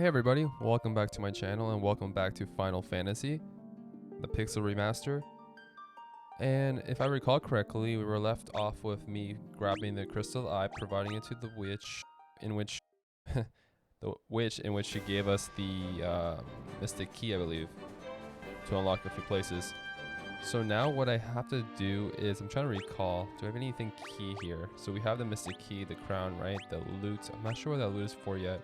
Hey everybody, welcome back to my channel and welcome back to Final Fantasy, the Pixel Remaster. And if I recall correctly, we were left off with me grabbing the crystal eye, providing it to the witch, in which she gave us the mystic key, I believe, to unlock a few places. So now what I have to do is, I'm trying to recall, do I have anything key here? So we have the mystic key, the crown, right? The loot. I'm not sure what that loot is for yet.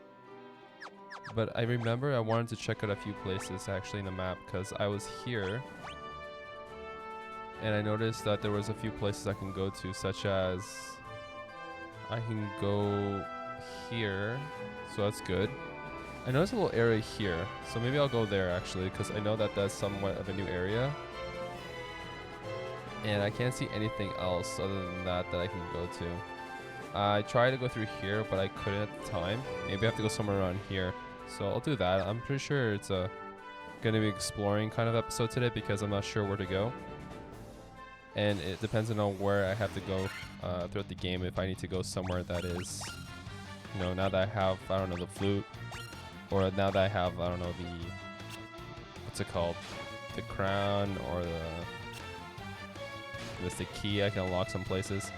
But I remember I wanted to check out a few places actually in the map because I was here and I noticed that there was a few places I can go to, such as I can go here, so that's good. I noticed a little area here, so maybe I'll go there actually because I know that that's somewhat of a new area and I can't see anything else other than that I can go to. I tried to go through here but I couldn't at the time. Maybe I have to go somewhere around here. So I'll do that. I'm pretty sure it's a gonna be exploring kind of episode today because I'm not sure where to go. And it depends on where I have to go throughout the game. If I need to go somewhere that is, you know, now that I have, I don't know, the flute, or now that I have, I don't know, the, what's it called? The crown or the key, I can unlock some places.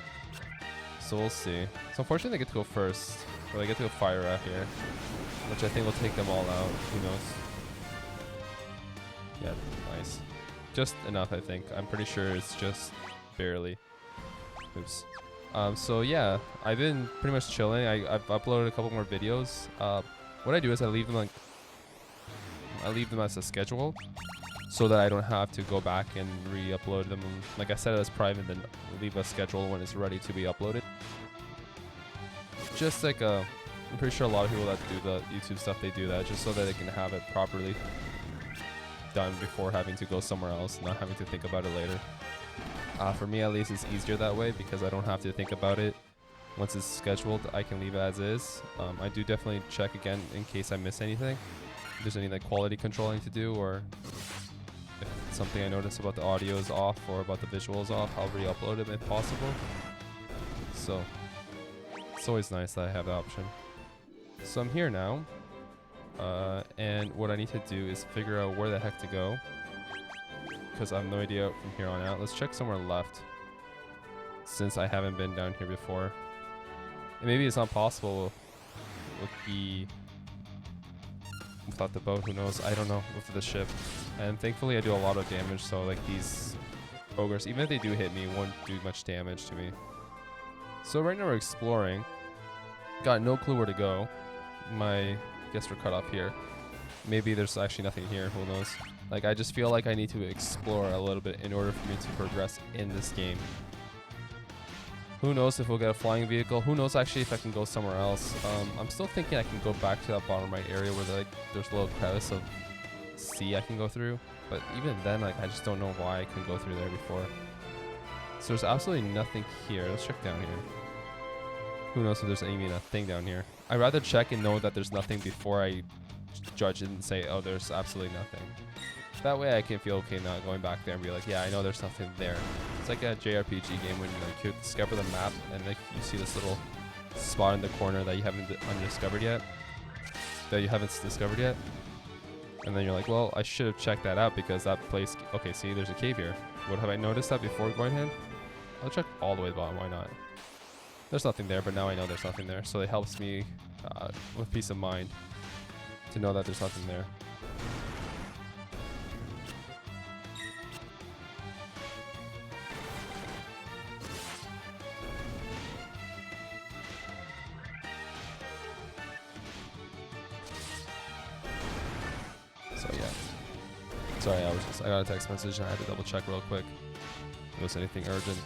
So we'll see. So unfortunately I get to go first, but I get to go fire out here, which I think will take them all out. Who knows? Yeah, nice. Just enough, I think. I'm pretty sure it's just barely. Oops. So yeah, I've been pretty much chilling. I've uploaded a couple more videos. What I do is I leave them as a schedule, so that I don't have to go back and re-upload them. Like I said it as private, then leave a schedule when it's ready to be uploaded. Just like I'm pretty sure a lot of people that do the YouTube stuff, they do that just so that they can have it properly done before having to go somewhere else, not having to think about it later. For me at least, it's easier that way because I don't have to think about it. Once it's scheduled, I can leave it as is. I do definitely check again in case I miss anything. If there's any like quality control I need to do, or if something I notice about the audio is off or about the visuals off, I'll re-upload it if possible. So it's always nice that I have the option. So I'm here now, and what I need to do is figure out where the heck to go, because I have no idea from here on out. Let's check somewhere left, since I haven't been down here before. And maybe it's not possible without the boat, who knows, I don't know, with the ship. And thankfully I do a lot of damage, so like these ogres, even if they do hit me, won't do much damage to me. So right now we're exploring. Got no clue where to go. Guess we're cut off here. Maybe there's actually nothing here, who knows. Like I just feel like I need to explore a little bit in order for me to progress in this game. Who knows if we'll get a flying vehicle. Who knows actually if I can go somewhere else. I'm still thinking I can go back to that bottom right area where there's a little crevice of sea I can go through. But even then, like I just don't know why I couldn't go through there before. So there's absolutely nothing here. Let's check down here. Who knows if there's even a thing down here. I'd rather check and know that there's nothing before I judge it and say, oh, there's absolutely nothing. That way I can feel okay not going back there and be like, yeah, I know there's nothing there. It's like a JRPG game when you discover the map and like you see this little spot in the corner that you haven't discovered yet. And then you're like, well, I should have checked that out because that place, okay, see, there's a cave here. What, have I noticed that before going in? I'll check all the way to the bottom, why not? There's nothing there, but now I know there's nothing there. So it helps me with peace of mind to know that there's nothing there. So yeah. Sorry, I got a text message and I had to double check real quick if there was anything urgent.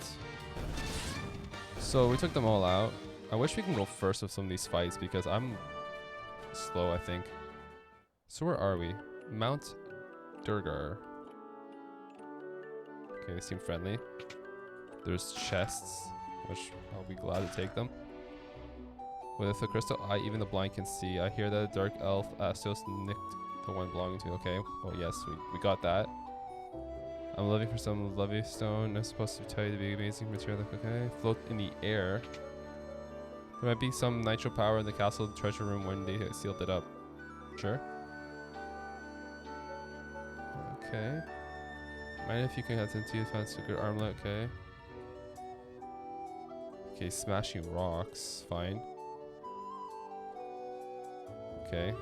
So we took them all out. I wish we can go first with some of these fights because I'm slow, I think. So where are we? Mount Durgar. Okay, they seem friendly. There's chests, which I'll be glad to take them. With a crystal eye, even the blind can see. I hear that a dark elf Astos nicked the one belonging to. Okay, well yes, we got that. I'm looking for some lovely stone. I'm supposed to tell you the amazing material. Okay, float in the air. There might be some nitro power in the castle treasure room when they sealed it up. Sure. Okay. Mind if you can have into fancy good armlet, okay. Okay, smashing rocks, fine. Okay.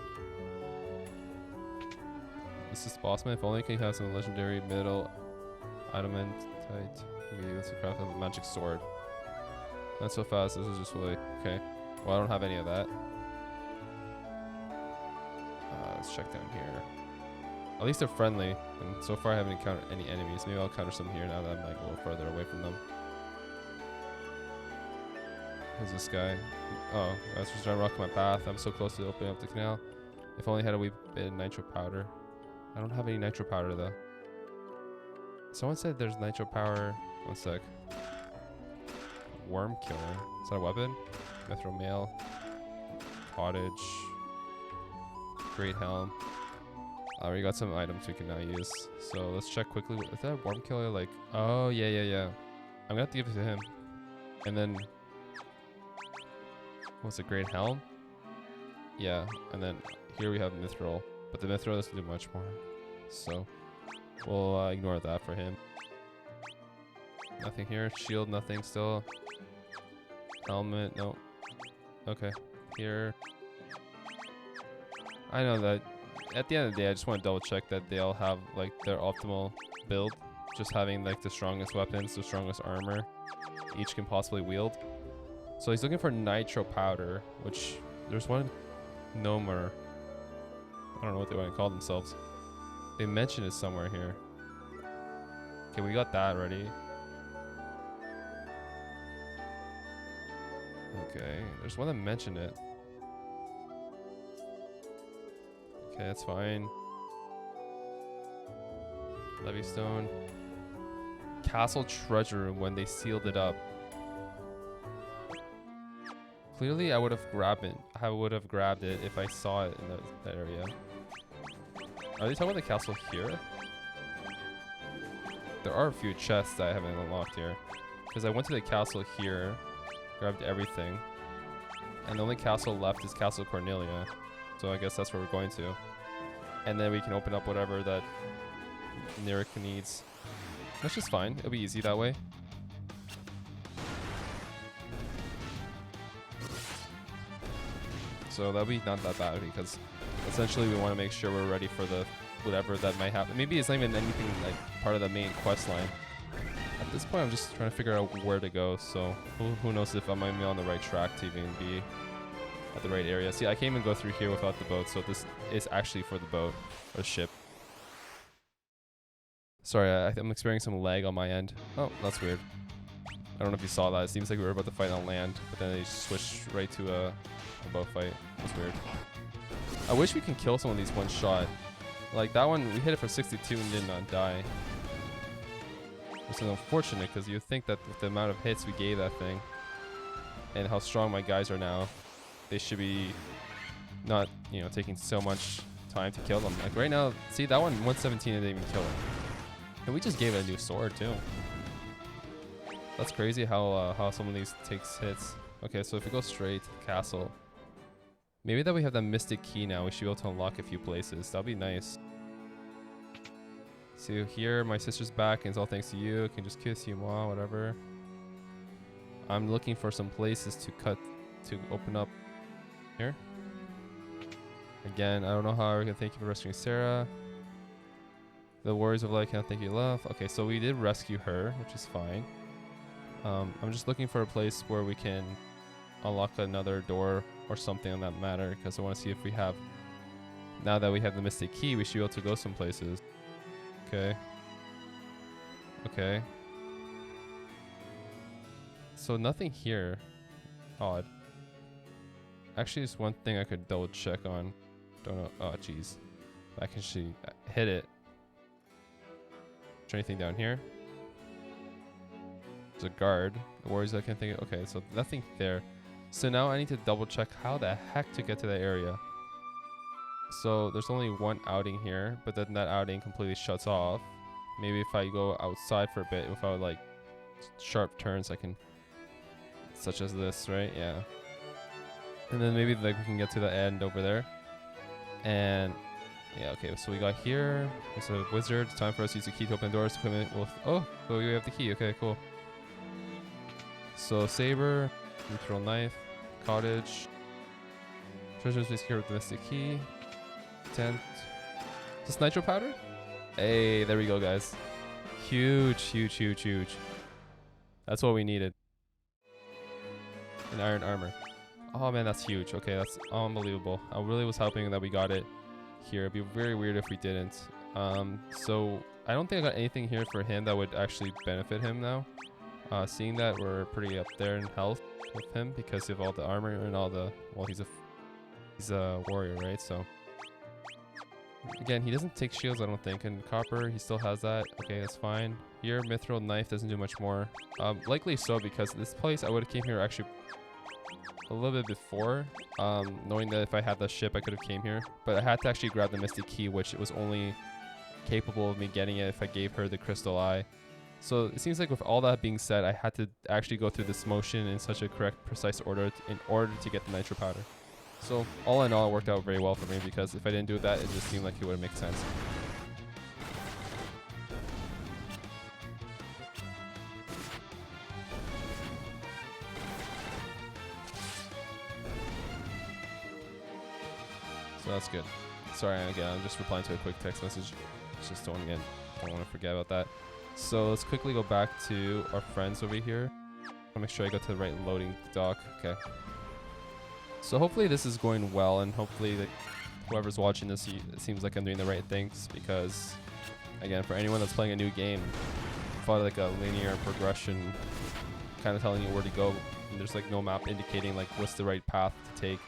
This is boss man. If only can have some legendary middle adamantite. Maybe let's craft a magic sword. Not so fast, this is just really okay. Well, I don't have any of that. Let's check down here. At least they're friendly, and so far I haven't encountered any enemies. Maybe I'll encounter some here now that I'm like a little further away from them. Who's this guy? Oh, that's just trying to rock my path. I'm so close to opening up the canal. If only I had a wee bit of nitro powder. I don't have any nitro powder though. Someone said there's nitro power. One sec. Worm killer. Is that a weapon? Mithril mail. Cottage. Great helm. I already got some items we can now use. So let's check quickly. Is that a worm killer? Like, oh yeah. I'm gonna have to give it to him. And then, what's a great helm? Yeah, and then here we have mithril, but the mithril doesn't do much more. So we'll ignore that for him. Nothing here. Shield, nothing still. Helmet, no. Okay, here. I know that at the end of the day, I just want to double check that they all have like their optimal build. Just having like the strongest weapons, the strongest armor each can possibly wield. So he's looking for nitro powder, which there's one Nomer. I don't know what they want to call themselves. They mentioned it somewhere here. Okay, we got that already. Okay, there's one that mentioned it. Okay, that's fine. Levystone. Castle treasure room when they sealed it up. Clearly, I would have grabbed it. I would have grabbed it if I saw it in that area. Are they talking about the castle here? There are a few chests that I haven't unlocked here. Because I went to the castle here, grabbed everything, and the only castle left is Castle Cornelia. So I guess that's where we're going to. And then we can open up whatever that Nirik needs. That's just fine. It'll be easy that way. So that'll be not that bad because essentially we want to make sure we're ready for the whatever that might happen. Maybe it's not even anything like part of the main quest line. At this point, I'm just trying to figure out where to go. So who knows if I'm on the right track to even be at the right area. See, I can't even go through here without the boat. So this is actually for the boat or the ship. Sorry, I'm experiencing some lag on my end. Oh, that's weird. I don't know if you saw that. It seems like we were about to fight on land, but then they switched right to a boat fight. That's weird. I wish we can kill some of these one shot. Like that one, we hit it for 62 and did not die. Which is unfortunate because you'd think that with the amount of hits we gave that thing and how strong my guys are now, they should be not, you know, taking so much time to kill them. Like right now, see that one 117 and didn't even kill him. And we just gave it a new sword too. That's crazy how some of these takes hits. Okay, so if we go straight to the castle, maybe that we have that mystic key now, we should be able to unlock a few places. That'll be nice. See here, my sister's back, and it's all thanks to you. I can just kiss you, ma, whatever. I'm looking for some places to open up here. Again, I don't know how I can thank you for rescuing Sarah. The Warriors of Light can't thank you enough. Okay, so we did rescue her, which is fine. I'm just looking for a place where we can unlock another door or something on that matter, because I want to see if we have, now that we have the mystic key, we should be able to go some places. Okay. Okay. So nothing here. Odd. Actually, there's one thing I could double check on. Don't know. Oh, jeez. I can actually hit it. Is there anything down here? There's a guard. The Warriors I can think of. Okay, so nothing there. So now I need to double check how the heck to get to that area. So there's only one outing here, but then that outing completely shuts off. Maybe if I go outside for a bit, without like sharp turns, I can, such as this, right? Yeah. And then maybe like we can get to the end over there. And yeah, okay, so we got here. There's a wizard. It's time for us to use the key to open doors. Equipment will. Oh, so we have the key. Okay, cool. So saber, neutral knife, cottage, treasure space here with the mystic key, tent. Is this nitro powder? Hey, there we go, guys. Huge, huge, huge, huge. That's what we needed. An iron armor. Oh man, that's huge. Okay, that's unbelievable. I really was hoping that we got it here. It'd be very weird if we didn't. So I don't think I got anything here for him that would actually benefit him now. Seeing that we're pretty up there in health with him because of all the armor and all the, well, he's a warrior, right? So again, he doesn't take shields, I don't think. And copper, he still has that. Okay, that's fine. Here, mithril knife doesn't do much more. Likely so because this place, I would have came here actually a little bit before, knowing that if I had the ship, I could have came here. But I had to actually grab the mystic key, which it was only capable of me getting it if I gave her the crystal eye. So it seems like with all that being said, I had to actually go through this motion in such a correct, precise order in order to get the nitro powder. So all in all, it worked out very well for me because if I didn't do that, it just seemed like it wouldn't make sense. So that's good. Sorry, again, I'm just replying to a quick text message. Just don't want to forget about that. So let's quickly go back to our friends over here. I'll make sure I go to the right loading dock. Okay. So hopefully this is going well, and hopefully whoever's watching this, it seems like I'm doing the right things because, again, for anyone that's playing a new game, follow like a linear progression, kind of telling you where to go, and there's like no map indicating like what's the right path to take.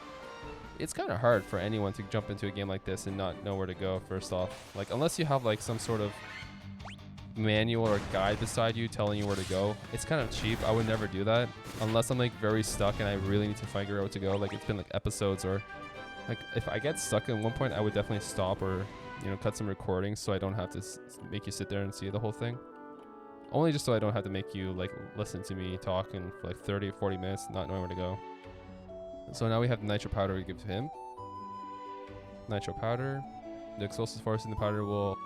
It's kind of hard for anyone to jump into a game like this and not know where to go, first off. Like, unless you have like some sort of manual or guide beside you telling you where to go. It's kind of cheap. I would never do that unless I'm like very stuck and I really need to figure out where to go. Like, it's been like episodes, or like if I get stuck at one point, I would definitely stop or, you know, cut some recordings so I don't have to make you sit there and see the whole thing. Only just so I don't have to make you like listen to me talking for like 30 or 40 minutes not knowing where to go. So now we have the nitro powder we give to him. Nitro powder. The explosive force in the powder will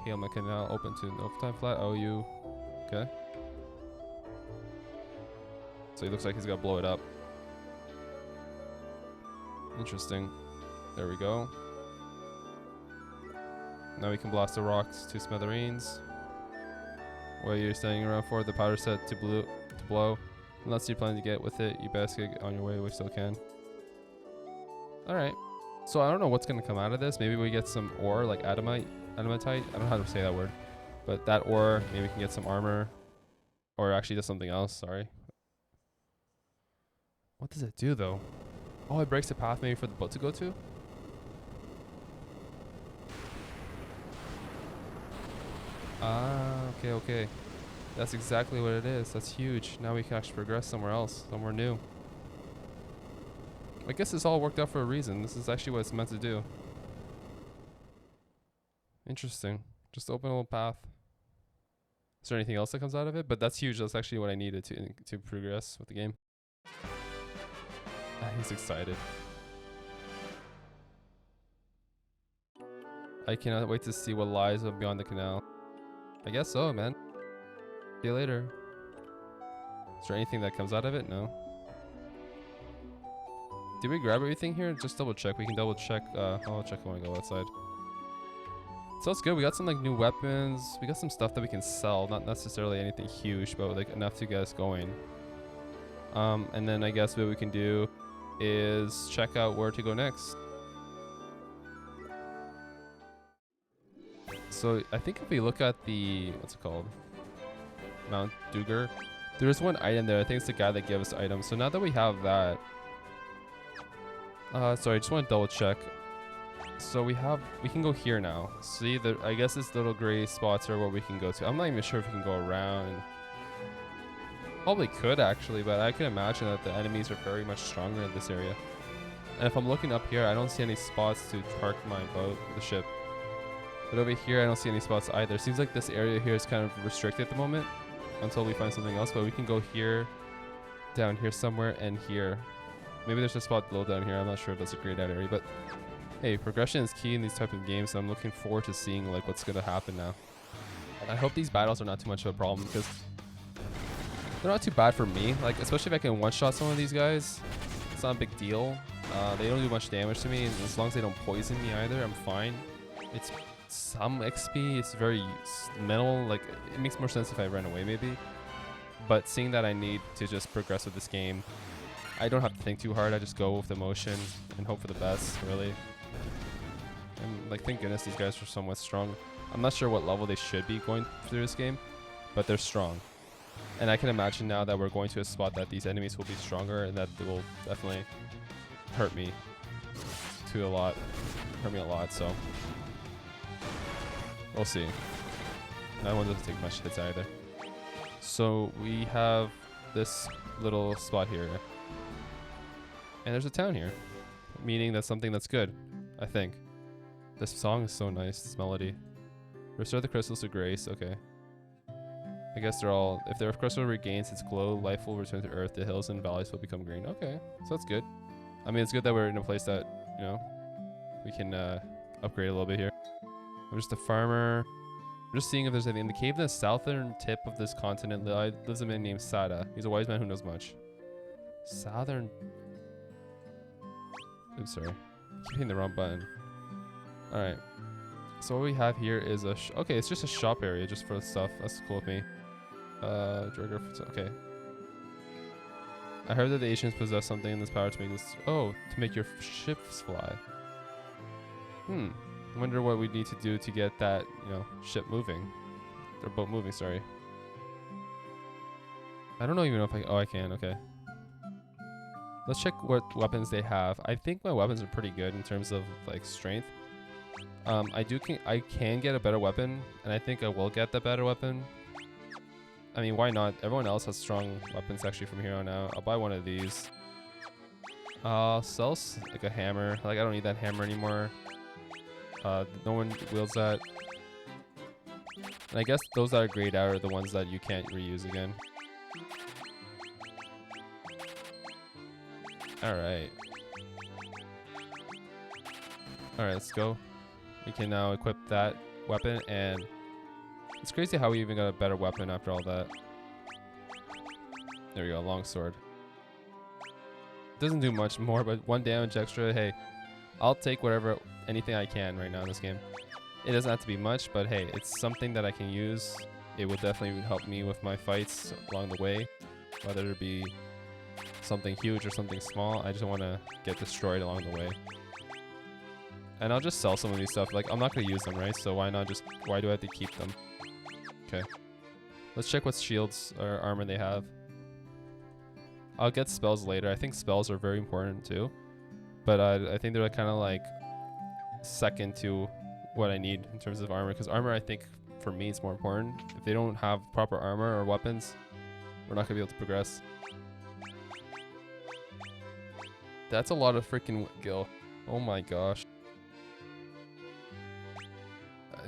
heal my canal open to no time flat. OU. Okay. So he looks like he's got to blow it up. Interesting. There we go. Now we can blast the rocks to smithereens. What are you standing around for? The powder set to blow. Unless you're planning to get with it, you best get on your way. We still can. Alright. So I don't know what's going to come out of this. Maybe we get some ore, like adamatite. I don't know how to say that word. But that ore, maybe we can get some armor. Or actually just something else, sorry. What does it do though? Oh, it breaks the path maybe for the boat to go to? Ah, okay. That's exactly what it is. That's huge. Now we can actually progress somewhere else, somewhere new. I guess this all worked out for a reason. This is actually what it's meant to do. Interesting. Just open a little path. Is there anything else that comes out of it? But that's huge. That's actually what I needed to progress with the game. He's excited. I cannot wait to see what lies beyond the canal. I guess so, man. See you later. Is there anything that comes out of it? No. Did we grab everything here? Just double check. We can double check. I'll check when we go outside. So it's good. We got some like new weapons. We got some stuff that we can sell. Not necessarily anything huge, but like enough to get us going. And then I guess what we can do is check out where to go next. So I think if we look at the, what's it called? Mount Duger. There's one item there. I think it's the guy that gave us items. So now that we have that, sorry, I just want to double check. So we can go here now. See, I guess this little gray spots are where we can go to. I'm not even sure if we can go around. Probably could actually, but I can imagine that the enemies are very much stronger in this area. And if I'm looking up here, I don't see any spots to park my boat, the ship. But over here, I don't see any spots either. Seems like this area here is kind of restricted at the moment until we find something else. But we can go here, down here somewhere, and here. Maybe there's a spot below down here. I'm not sure if that's a grayed out area, but Hey, progression is key in these type of games, and I'm looking forward to seeing like what's gonna happen now. I hope these battles are not too much of a problem because they're not too bad for me. Like, especially if I can one-shot some of these guys, it's not a big deal. They don't do much damage to me, and as long as they don't poison me either, I'm fine. It's some XP. It's very minimal. Like, it makes more sense if I run away maybe. But seeing that I need to just progress with this game, I don't have to think too hard. I just go with the motion and hope for the best, really. And like, thank goodness these guys are somewhat strong. I'm not sure what level they should be going through this game, but they're strong. And I can imagine now that we're going to a spot that these enemies will be stronger and that they will definitely hurt me a lot, so we'll see. That one doesn't take much hits either. So we have this little spot here. And there's a town here, meaning that's something that's good, I think. This song is so nice, this melody. Restore the crystals to grace, okay. I guess they're all, if their crystal regains its glow, life will return to earth, the hills and valleys will become green. Okay, so that's good. I mean, it's good that we're in a place that, you know, we can upgrade a little bit here. I'm just a farmer. I'm just seeing if there's anything. In the cave in the southern tip of this continent lives a man named Sada. He's a wise man who knows much. Southern... Oops, sorry. I keep hitting the wrong button. Alright. So what we have here is a... okay, it's just a shop area just for stuff. That's cool with me. Okay. I heard that the Asians possess something in this power to make this... oh, to make your ships fly. I wonder what we need to do to get that, you know, ship moving. Or boat moving, sorry. I don't even know if I... oh, I can, okay. Let's check what weapons they have. I think my weapons are pretty good in terms of, like, strength. I can get a better weapon, and I think I will get the better weapon. I mean, why not? Everyone else has strong weapons actually from here on out. I'll buy one of these. Sell like a hammer. Like, I don't need that hammer anymore. No one wields that. And I guess those that are grayed out are the ones that you can't reuse again. Alright. Alright, let's go. We can now equip that weapon, and it's crazy how we even got a better weapon after all that. There we go, longsword. Doesn't do much more, but 1 damage extra. Hey, I'll take anything I can right now in this game. It doesn't have to be much, but hey, it's something that I can use. It will definitely help me with my fights along the way, whether it be something huge or something small. I just want to get destroyed along the way. And I'll just sell some of these stuff. Like, I'm not going to use them, right? So why do I have to keep them? Okay. Let's check what shields or armor they have. I'll get spells later. I think spells are very important too. But I think they're kind of like second to what I need in terms of armor. Because armor, I think, for me, is more important. If they don't have proper armor or weapons, we're not going to be able to progress. That's a lot of freaking gil. Oh my gosh.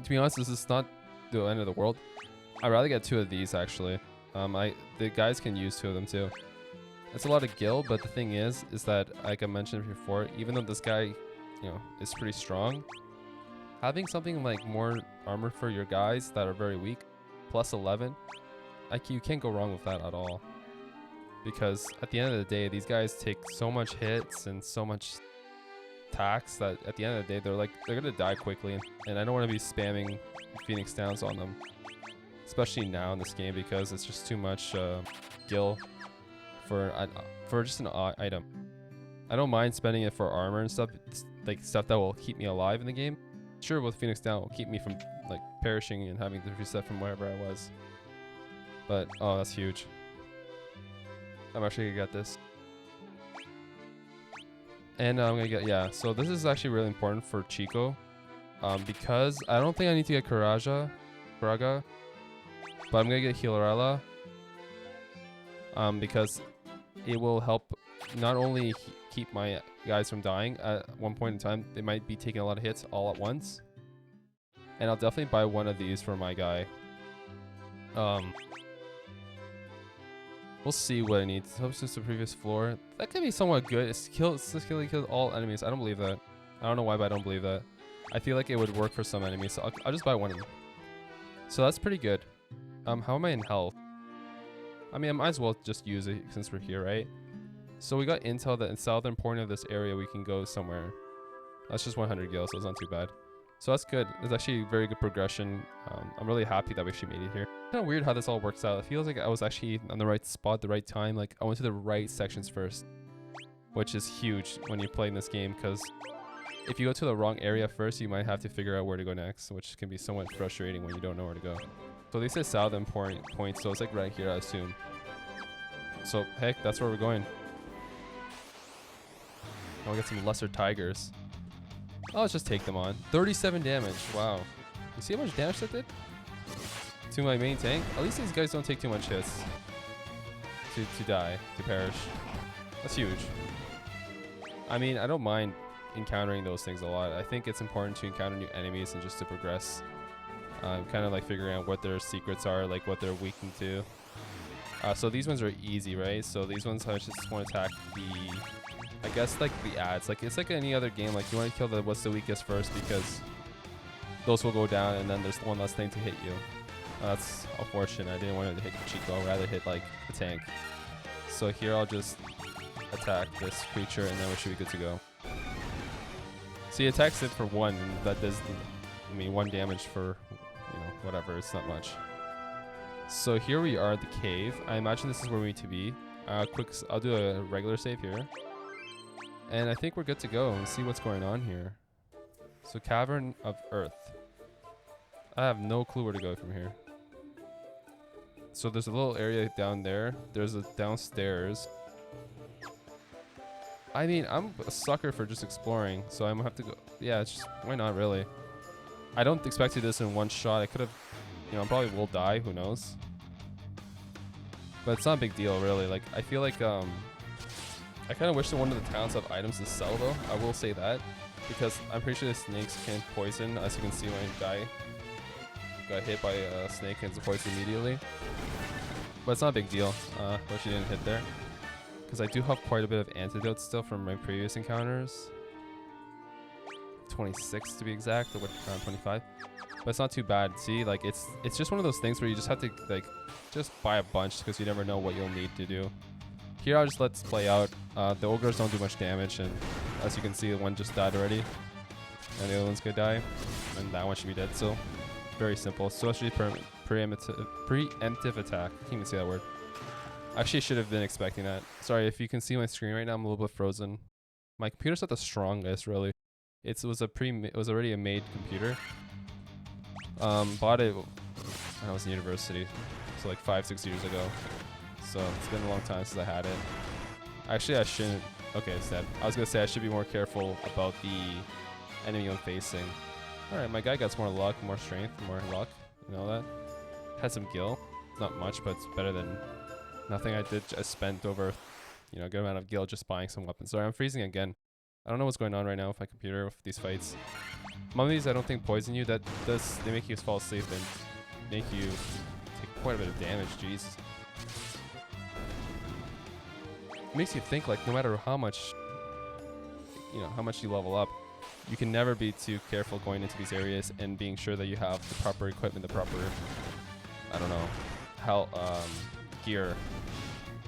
To be honest, this is not the end of the world. I'd rather get 2 of these, actually. The guys can use 2 of them, too. It's a lot of gil, but the thing is that, like I mentioned before, even though this guy, you know, is pretty strong, having something like more armor for your guys that are very weak, plus 11, you can't go wrong with that at all. Because at the end of the day, these guys take so much hits and so much attacks that at the end of the day, they're gonna die quickly, and I don't want to be spamming Phoenix Downs on them, especially now in this game, because it's just too much gil for just an item. I don't mind spending it for armor and stuff. It's like stuff that will keep me alive in the game. Sure, with Phoenix Down will keep me from like perishing and having to reset from wherever I was. But oh, that's huge. I'm actually gonna get this. And I'm gonna get, yeah, so this is actually really important for Chico. Because I don't think I need to get Karaga, but I'm gonna get Hilarella. Because it will help not only keep my guys from dying at one point in time, they might be taking a lot of hits all at once. And I'll definitely buy one of these for my guy. We'll see what I need. Substitute the previous floor. That could be somewhat good. It's killing all enemies. I don't believe that. I don't know why, but I don't believe that. I feel like it would work for some enemies, so I'll just buy one of them. So that's pretty good. How am I in health? I mean, I might as well just use it since we're here, right? So we got intel that in southern portion of this area we can go somewhere. That's just 100 gil, so it's not too bad. So that's good. It's actually very good progression. I'm really happy that we actually made it here. Kind of weird how this all works out. It feels like I was actually on the right spot, the right time. Like I went to the right sections first, which is huge when you're playing this game, because if you go to the wrong area first, you might have to figure out where to go next, which can be somewhat frustrating when you don't know where to go. So they said southern point, so it's like right here, I assume. So heck, that's where we're going. I'll get some lesser tigers. Oh, let's just take them on. 37 damage. Wow. You see how much damage that did? To my main tank? At least these guys don't take too much hits to die, to perish. That's huge. I mean, I don't mind encountering those things a lot. I think it's important to encounter new enemies and just to progress. Kind of like figuring out what their secrets are, like what they're weak to. So these ones are easy, right? So these ones I just want to attack the... I guess like the ads, like it's like any other game, like you want to kill the what's the weakest first, because those will go down and then there's one less thing to hit you. That's unfortunate. I didn't want to hit Chico, I'd rather hit like a tank. So here I'll just attack this creature and then we should be good to go. So he attacks it for 1, and that does, I mean, 1 damage for, you know, whatever, it's not much. So here we are at the cave. I imagine this is where we need to be. I'll do a regular save here. And I think we're good to go and see what's going on here. So Cavern of Earth. I have no clue where to go from here. So there's a little area down there. There's a downstairs. I mean, I'm a sucker for just exploring, so I'm gonna have to go. Yeah, it's just, why not really? I don't expect to do this in one shot. I could have, you know, I probably will die, who knows? But it's not a big deal, really. Like, I feel like, I kind of wish that one of the towns have items to sell, though. I will say that, because I'm pretty sure the snakes can poison. As you can see, when I die, got hit by a snake and it's poisoned immediately. But it's not a big deal. Wish you didn't hit there, because I do have quite a bit of antidotes still from my previous encounters. 26 to be exact, or around 25. But it's not too bad. See, like it's just one of those things where you just have to like just buy a bunch, because you never know what you'll need to do. Here I'll just let this play out. The ogres don't do much damage, and as you can see, one just died already, and the other one's gonna die, and that one should be dead. So very simple. So actually preemptive attack. I can't even say that word. Actually, I should have been expecting that. Sorry if you can see my screen right now. I'm a little bit frozen. My computer's not the strongest, really. It was already a made computer. Bought it when I was in university, so like 5-6 years ago. So it's been a long time since I had it. Actually, I shouldn't. Okay, it's dead. I was gonna say I should be more careful about the enemy I'm facing. All right, my guy got more luck, more strength, more luck. You know that? Had some gil. Not much, but it's better than nothing. I spent over, you know, a good amount of gil just buying some weapons. Sorry, I'm freezing again. I don't know what's going on right now with my computer with these fights. Mummies, I don't think poison you. They make you fall asleep and make you take quite a bit of damage. Jeez. It makes you think, like, no matter how much, you know, how much you level up, you can never be too careful going into these areas and being sure that you have the proper equipment, the proper, I don't know, gear,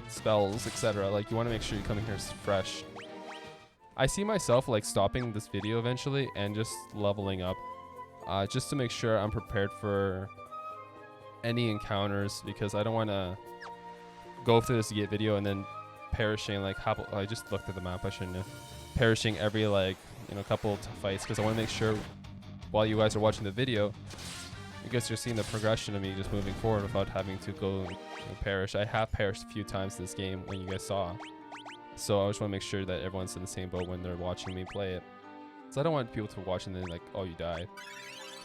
spells, etc. Like, you want to make sure you come in here fresh. I see myself like stopping this video eventually and just leveling up, just to make sure I'm prepared for any encounters, because I don't want to go through this video and then perishing like I just looked at the map. I shouldn't have. Perishing every like, you know, couple fights, because I want to make sure while you guys are watching the video, because you're seeing the progression of me just moving forward without having to go and perish. I have perished a few times in this game when you guys saw. So I just want to make sure that everyone's in the same boat when they're watching me play it. So I don't want people to watch and then like, oh, you died.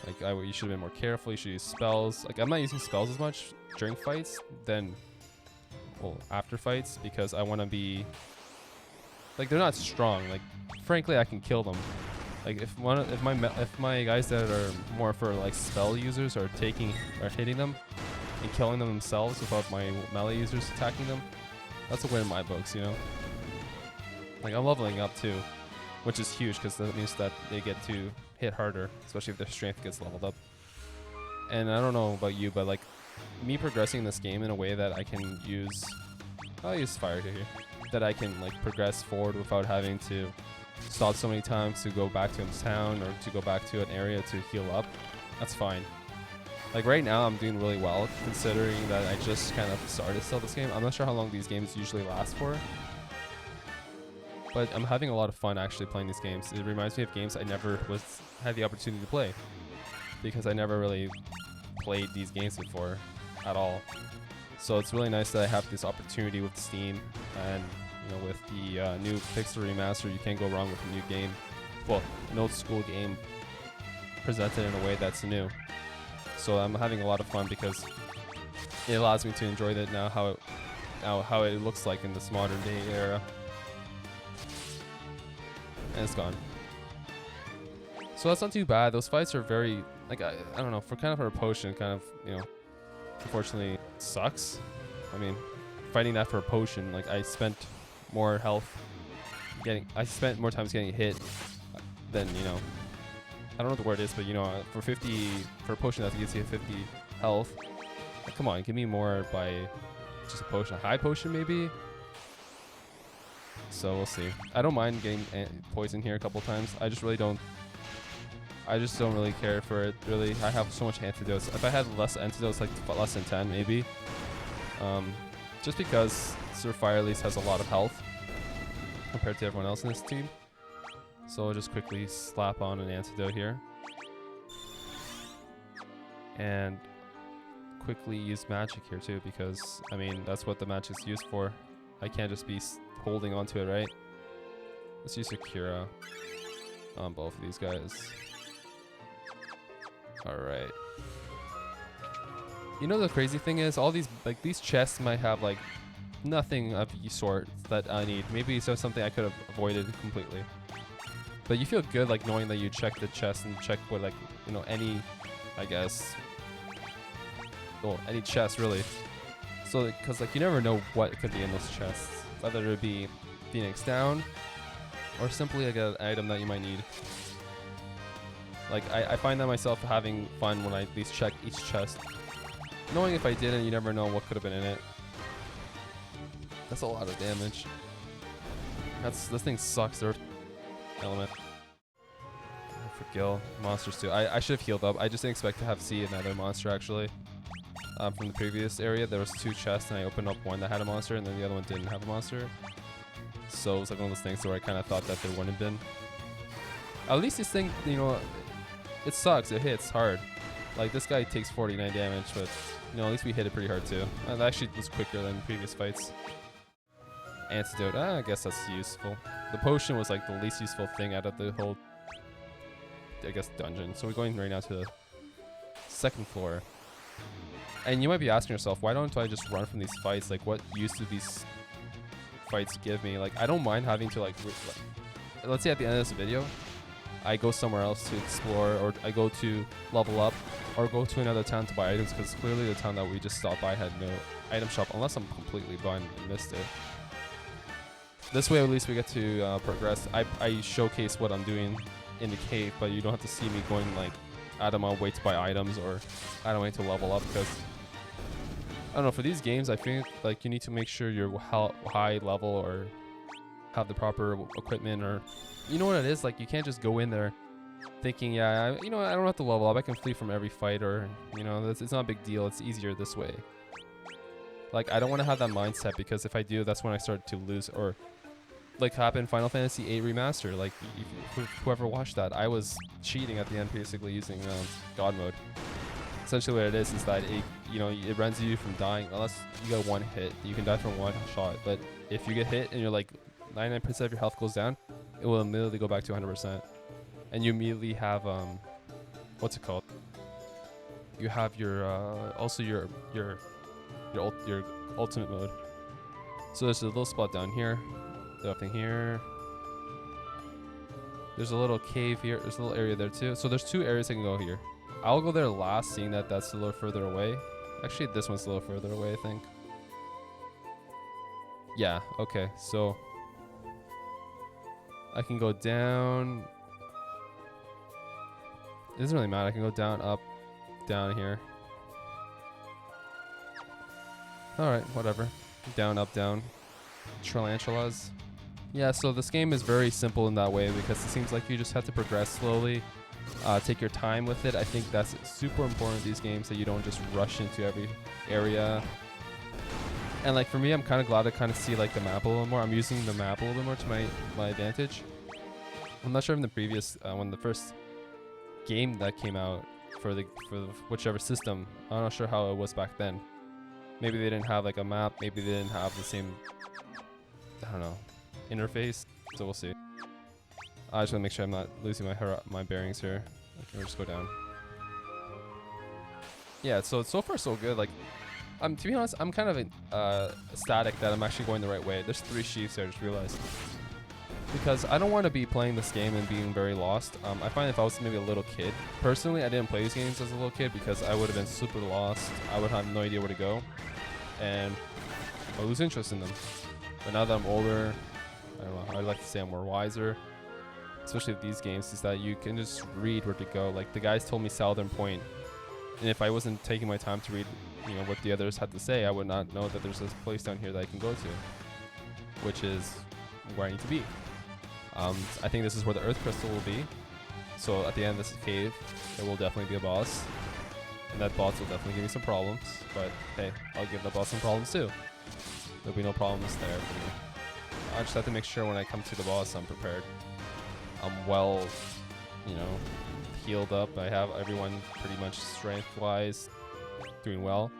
Like, you should have been more careful. You should use spells. Like, I'm not using spells as much during fights than, well, after fights, because I want to be, like, they're not strong. Like, frankly, I can kill them. Like, if my guys that are more for like spell users are hitting them and killing them themselves without my melee users attacking them, that's a win in my books, you know. Like, I'm leveling up too. which is huge because that means that they get to hit harder, especially if their strength gets leveled up. And I don't know about you, but like me progressing this game in a way that I can use, I'll use fire here, that I can like progress forward without having to stop so many times to go back to his town or to go back to an area to heal up. That's fine. Like right now I'm doing really well considering that I just kind of started still this game. I'm not sure how long these games usually last for, but I'm having a lot of fun actually playing these games. It reminds me of games I never had the opportunity to play because I never really played these games before at all. So it's really nice that I have this opportunity with Steam, and you know, with the new Pixel Remaster, you can't go wrong with a new game. Well, an old school game presented in a way that's new. So I'm having a lot of fun because it allows me to enjoy that now how it looks like in this modern day era. And it's gone. So that's not too bad. Those fights are very, like, I don't know, for kind of a potion, kind of, you know, unfortunately sucks. I mean, fighting that for a potion, like I spent more health I spent more times getting hit than, you know, I don't know what the word is, but you know, for a potion that gives you 50 health, like, come on, give me more by just a potion, a high potion maybe. So we'll see. I don't mind getting poison here a couple times. I just don't really care for it, really. I have so much antidotes. If I had less antidotes, like less than 10 maybe, just because Sir Fire at least has a lot of health compared to everyone else in this team. So I'll just quickly slap on an antidote here. And quickly use magic here too, because, I mean, that's what the magic's used for. I can't just be holding onto it, right? Let's use Sakura on both of these guys. Alright. You know the crazy thing is, all these, like, these chests might have, like, nothing of the sort that I need. Maybe it's just something I could have avoided completely. But you feel good, like, knowing that you check the chest and check what, like, you know, any, I guess, well, any chest, really. So, because, like, you never know what could be in those chests. Whether it be Phoenix down, or simply, like, an item that you might need. Like, I find that myself having fun when I at least check each chest. Knowing if I didn't, you never know what could have been in it. That's a lot of damage. This thing sucks. Earth element. For Gil. Monsters too. I should have healed up. I just didn't expect to see another monster actually. From the previous area, there was 2 chests and I opened up one that had a monster and then the other one didn't have a monster. So it was like one of those things where I kind of thought that there wouldn't have been. At least this thing, you know, it sucks. It hits hard. Like, this guy takes 49 damage, but, you know, at least we hit it pretty hard too. It actually was quicker than previous fights. Antidote. I guess that's useful. The potion was like the least useful thing out of the whole, I guess, dungeon. So we're going right now to the 2nd floor. And you might be asking yourself, why don't I just run from these fights? Like, what use do these fights give me? Like, I don't mind having to, like, let's say at the end of this video, I go somewhere else to explore, or I go to level up, or go to another town to buy items, because clearly the town that we just stopped by had no item shop, unless I'm completely blind and missed it. This way, at least we get to progress. I showcase what I'm doing in the cave, but you don't have to see me going, like, out of my way to buy items or out of my way to level up, because I don't know, for these games, I think, like, you need to make sure you're high level or have the proper equipment, or, you know what it is, like, you can't just go in there thinking, yeah, you know, I don't have to level up, I can flee from every fight, or, you know, it's not a big deal, it's easier this way. Like, I don't want to have that mindset, because if I do, that's when I start to lose, or like happened Final Fantasy VIII Remaster. Like, whoever watched that, I was cheating at the end, basically using God mode. Essentially what it is that it, you know, it runs you from dying unless you get one hit. You can die from one shot, but if you get hit and you're like 99% of your health goes down, it will immediately go back to 100%, and you immediately have what's it called? You have your also your ultimate mode. So there's a little spot down here. Nothing here. There's a little cave here. There's a little area there too. So there's 2 areas I can go here. I'll go there last, seeing that that's a little further away. Actually, this one's a little further away, I think. Yeah, okay. So I can go down. It doesn't really matter. I can go down, up, down here. Alright, whatever. Down, up, down. Tarantulas. Yeah, so this game is very simple in that way because it seems like you just have to progress slowly. Take your time with it. I think that's super important in these games, that you don't just rush into every area. And like for me, I'm kind of glad to kind of see like the map a little more. I'm using the map a little bit more to my advantage. I'm not sure in the previous when the first game that came out for the whichever system, I'm not sure how it was back then. Maybe they didn't have like a map. Maybe they didn't have the same, I don't know, interface. So we'll see. I just want to make sure I'm not losing my bearings here. Okay, we'll just go down. Yeah, so far so good. Like, to be honest, I'm kind of ecstatic that I'm actually going the right way. There's 3 sheaves here, I just realized. Because I don't want to be playing this game and being very lost. I find if I was maybe a little kid, personally, I didn't play these games as a little kid because I would have been super lost. I would have no idea where to go, and I lose interest in them. But now that I'm older, I don't know, I'd like to say I'm more wiser, especially with these games, is that you can just read where to go. Like the guys told me Southern Point, and if I wasn't taking my time to read, you know, what the others had to say, I would not know that there's this place down here that I can go to, which is where I need to be. I think this is where the Earth Crystal will be. So at the end of this cave, there will definitely be a boss. And that boss will definitely give me some problems. But hey, I'll give the boss some problems too. There'll be no problems there for me. I just have to make sure when I come to the boss, I'm prepared. I'm well, you know, healed up. I have everyone pretty much strength-wise doing well.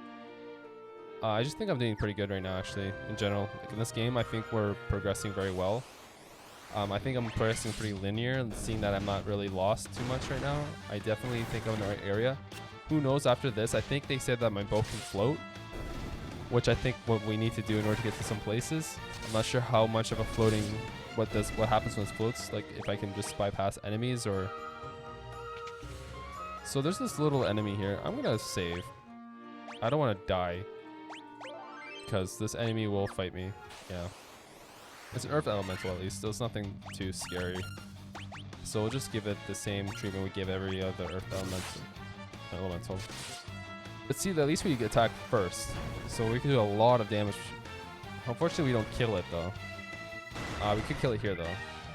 I just think I'm doing pretty good right now, actually, in general. Like in this game, I think we're progressing very well. I think I'm progressing pretty linear, and seeing that I'm not really lost too much right now. I definitely think I'm in the right area. Who knows after this? I think they said that my boat can float, which I think what we need to do in order to get to some places. I'm not sure how much of a floating, what happens when it floats, like if I can just bypass enemies or... So there's this little enemy here. I'm gonna save. I don't want to die, because this enemy will fight me. Yeah. It's an earth elemental at least, so it's nothing too scary. So we'll just give it the same treatment we give every other earth elemental. But see, at least we get attacked first, so we can do a lot of damage. Unfortunately, we don't kill it though. We could kill it here though.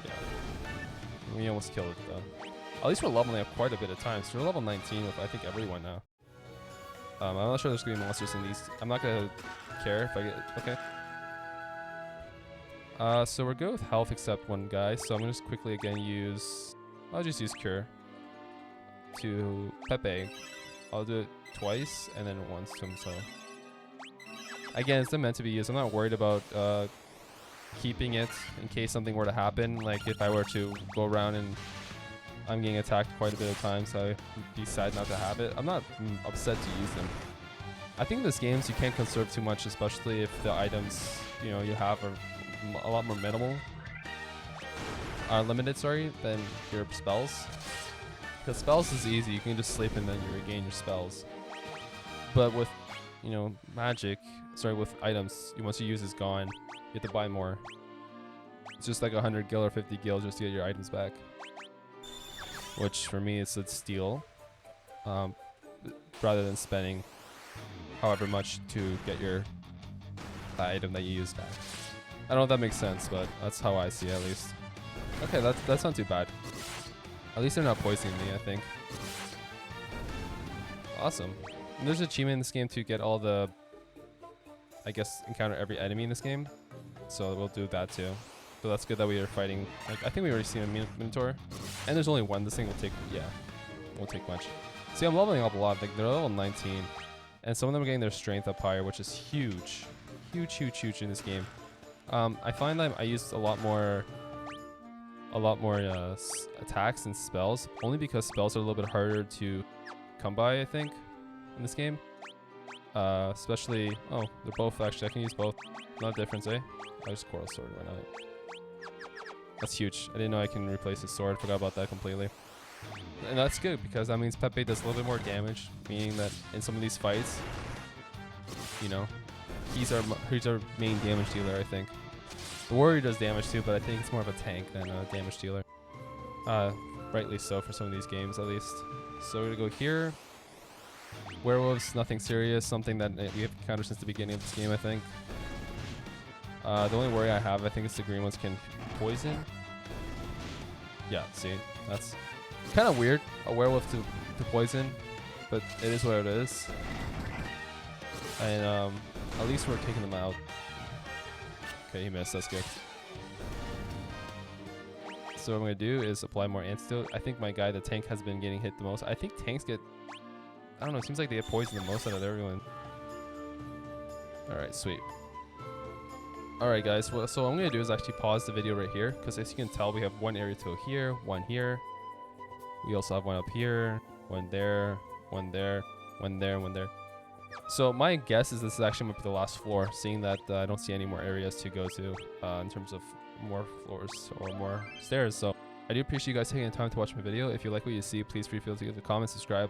Yeah, we almost killed it though. At least we're leveling up quite a bit of time. So we're level 19 with I think everyone now. I'm not sure there's gonna be monsters in these. I'm not gonna care if I get okay. So we're good with health except one guy, so I'm gonna just quickly again use... I'll just use Cure to Pepe. I'll do it twice and then once to himself. Again, it's meant to be used. I'm not worried about keeping it in case something were to happen. Like if I were to go around and I'm getting attacked quite a bit of times, so I decide not to have it. I'm not upset to use them. I think in this games you can't conserve too much, especially if the items you have are a lot more minimal, limited, sorry, than your spells. Because spells is easy, you can just sleep and then you regain your spells. But with, magic, with items, once you use is gone, you have to buy more. It's just like 100 gil or 50 gil just to get your items back. Which for me it's a steal, rather than spending however much to get your item that you use back. I don't know if that makes sense, but that's how I see it at least. Okay, that's not too bad. At least they're not poisoning me, I think. Awesome. And there's an achievement in this game to get all the, I guess, encounter every enemy in this game. So we'll do that too. So that's good that we are fighting. Like, I think we already seen a Minotaur. And there's only one. This thing will take, won't take much. See, I'm leveling up a lot. Like, they're level 19. And some of them are getting their strength up higher, which is huge. Huge in this game. I find that I use a lot more attacks and spells, only because spells are a little bit harder to come by, I think, in this game. Especially, oh, they're both actually, I can use both. Not a difference, eh? I'll just Coral Sword, why not? That's huge. I didn't know I can replace his sword, forgot about that completely. And that's good, because that means Pepe does a little bit more damage, meaning that in some of these fights, he's our main damage dealer, I think. The warrior does damage too, but I think it's more of a tank than a damage dealer. Rightly so for some of these games, at least. So we're gonna go here. Werewolves, nothing serious. Something that we have countered since the beginning of this game, I think. The only worry I have, I think, is the green ones can poison. Yeah, see, that's kind of weird. A werewolf to poison, but it is what it is. And at least we're taking them out. Okay, he missed. That's good. So what I'm gonna do is apply more antidote. I think my guy, the tank, has been getting hit the most. I think tanks get, I don't know, it seems like they get poisoned the most out of everyone. Alright, sweet. Alright guys, well, so what I'm gonna do is actually pause the video right here, because as you can tell, we have one area tool here, one here. We also have one up here, one there, one there, one there, one there. So my guess is this is actually might be the last floor, seeing that I don't see any more areas to go to in terms of more floors or more stairs. So I do appreciate you guys taking the time to watch my video. If you like what you see, please feel free to give a comment, subscribe,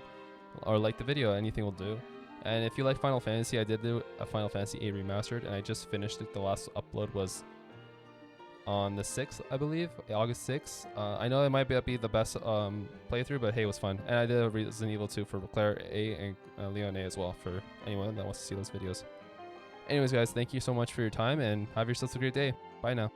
or like the video. Anything will do. And if you like Final Fantasy, I did do a Final Fantasy 8 Remastered, and I just finished it. The last upload was on the 6th, I believe, August 6th. I know it might be the best playthrough, but hey, it was fun. And I did a Resident Evil 2 for Claire A and Leon A as well, for anyone that wants to see those videos. Anyways, guys, thank you so much for your time, and have yourselves a great day. Bye now.